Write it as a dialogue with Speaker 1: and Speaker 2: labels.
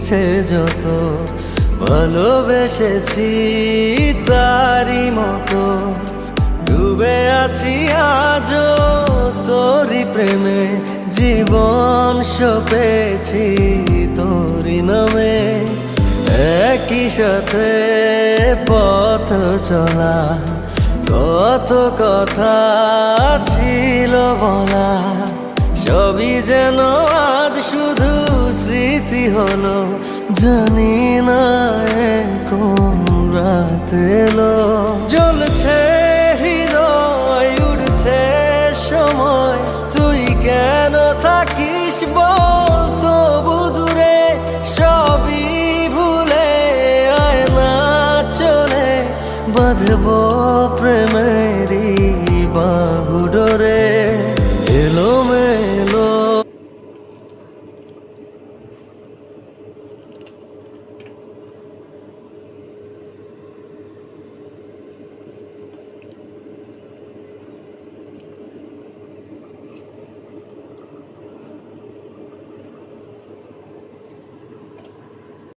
Speaker 1: মিছে যত ভালোবেসেছি তারই মতো ডুবে আছি আজও তোরই প্রেমে জীবন সপেছি তোরই নামে একই সাথে পথ চলা কত কথা ছিল বলা সবই যেন আজ শুধু স্মৃতি হলো জানি না কোন রাত এলো জ্বলছে হৃদয় উড়ছে সময় তুই কেন থাকিস বল তবু দূরে সবই ভুলে আয় না চলে বাঁধবো প্রেমে